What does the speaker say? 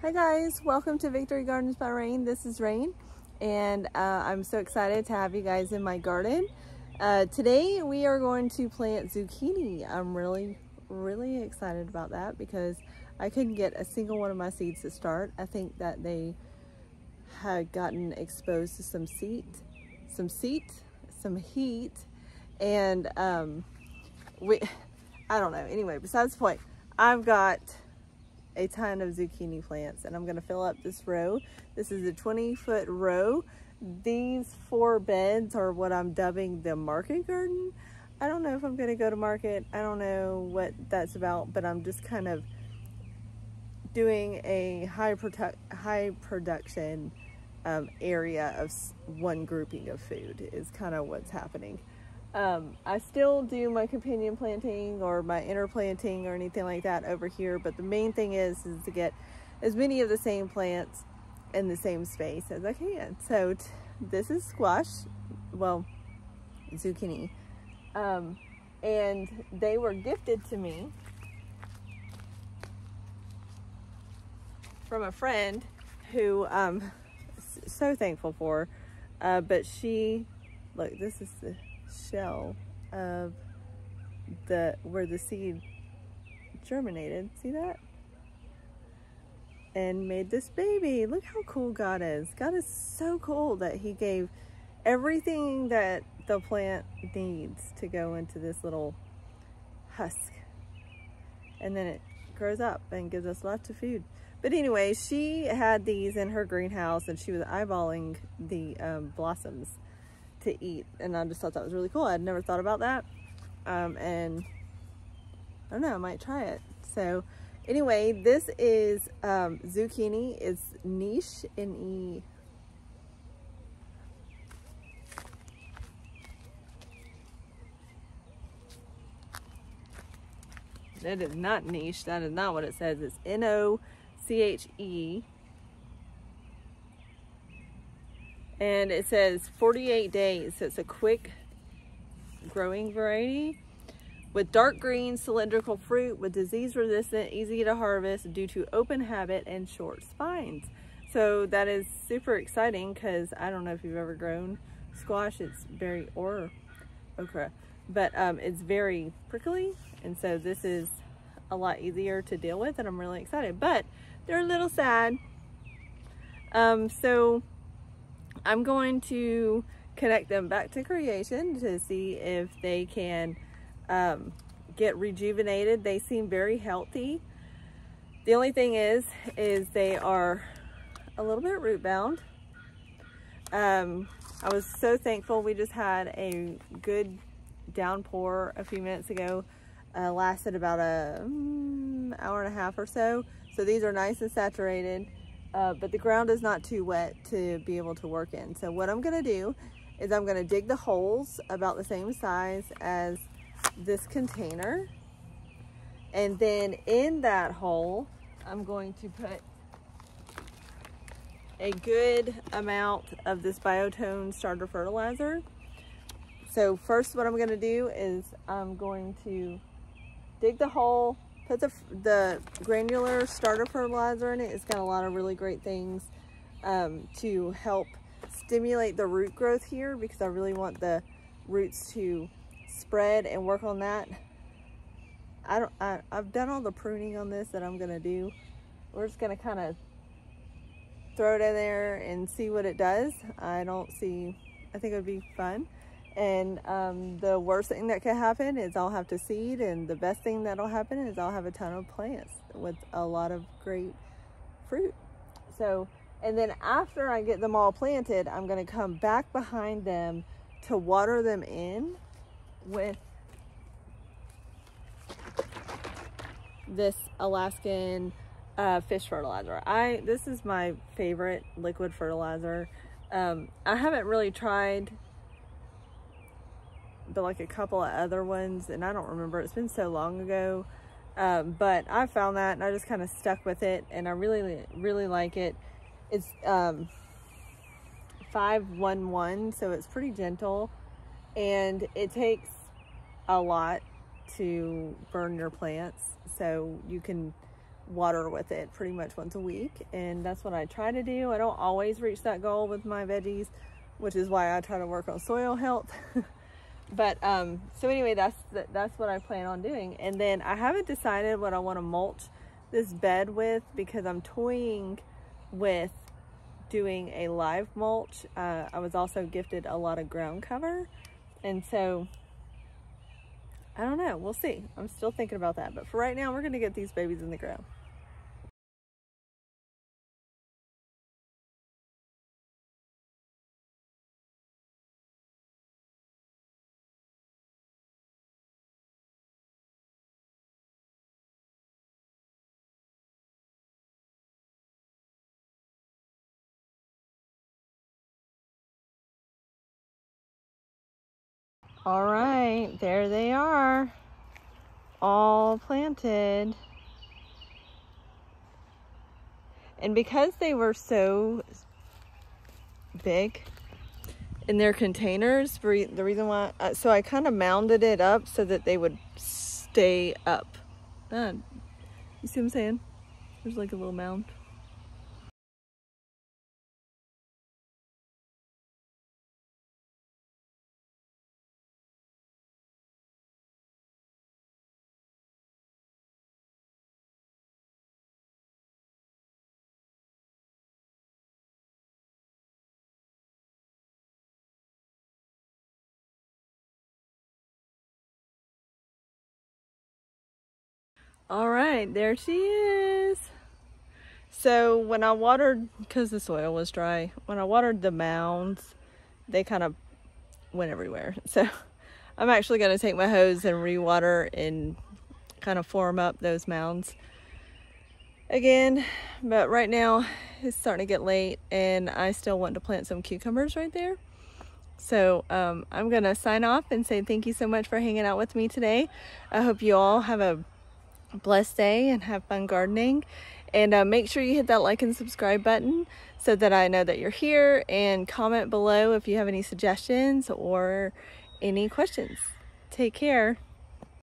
Hi guys, welcome to Victory Gardens by Rain. This is Rain, and I'm so excited to have you guys in my garden. Today we are going to plant zucchini. I'm really excited about that because I couldn't get a single one of my seeds to start. I think that they had gotten exposed to some heat, and I don't know. Anyway, besides the point, I've got a ton of zucchini plants and I'm going to fill up this row. This is a 20-foot row. These 4 beds are what I'm dubbing the market garden. I don't know if I'm going to go to market. I don't know what that's about, but I'm just kind of doing a high production area of one grouping of food is kind of what's happening. I still do my companion planting or my interplanting or anything like that over here, but the main thing is to get as many of the same plants in the same space as I can. So this is squash, well, zucchini, and they were gifted to me from a friend who I'm so thankful for, but she, look, this is the shell of where the seed germinated, see that, and made this baby. Look how cool God is. God is so cool that he gave everything that the plant needs to go into this little husk, and then it grows up and gives us lots of food. But anyway, she had these in her greenhouse and she was eyeballing the blossoms to eat, and I just thought that was really cool. I'd never thought about that, and I don't know, I might try it. So anyway, this is zucchini. It's niche, N-E. That is not niche. That is not what it says. It's N-O-C-H-E. And it says 48 days. So it's a quick growing variety with dark green cylindrical fruit with disease resistant, easy to harvest due to open habit and short spines. So that is super exciting because I don't know if you've ever grown squash. It's very, or okra, but it's very prickly. And so this is a lot easier to deal with, and I'm really excited, but they're a little sad. So I'm going to connect them back to creation to see if they can get rejuvenated. They seem very healthy. The only thing is they are a little bit root bound. I was so thankful. We just had a good downpour a few minutes ago. Lasted about an hour and a half or so. So these are nice and saturated. But the ground is not too wet to be able to work in. So what I'm gonna do is I'm gonna dig the holes about the same size as this container. And then in that hole, I'm going to put a good amount of this Biotone starter fertilizer. So first what I'm gonna do is I'm going to dig the hole, put the granular starter fertilizer in it. It's got a lot of really great things to help stimulate the root growth here, because I really want the roots to spread and work on that. I've done all the pruning on this that I'm gonna do. We're just gonna kind of throw it in there and see what it does. I think it would be fun. And the worst thing that could happen is I'll have to seed, and the best thing that'll happen is I'll have a ton of plants with a lot of great fruit. So, and then after I get them all planted, I'm gonna come back behind them to water them in with this Alaskan fish fertilizer. This is my favorite liquid fertilizer. I haven't really tried but like a couple of other ones, and I don't remember, it's been so long ago, but I found that and I just kind of stuck with it, and I really like it. It's 511, so it's pretty gentle, and it takes a lot to burn your plants, so you can water with it pretty much once a week, and that's what I try to do. I don't always reach that goal with my veggies, which is why I try to work on soil health. But so anyway, that's what I plan on doing. And then I haven't decided what I want to mulch this bed with, because I'm toying with doing a live mulch. I was also gifted a lot of ground cover, and so I don't know, we'll see. I'm still thinking about that, but for right now we're gonna get these babies in the ground. All right, there they are, all planted. And because they were so big in their containers, the reason why, so I kind of mounded it up so that they would stay up. You see what I'm saying? There's like a little mound. All right, there she is. So when I watered, because the soil was dry, when I watered the mounds, they kind of went everywhere. So I'm actually going to take my hose and re-water and kind of form up those mounds again. But right now it's starting to get late, and I still want to plant some cucumbers right there. So I'm going to sign off and say thank you so much for hanging out with me today. I hope you all have a blessed day and have fun gardening, and make sure you hit that like and subscribe button so that I know that you're here, and comment below if you have any suggestions or any questions. Take care.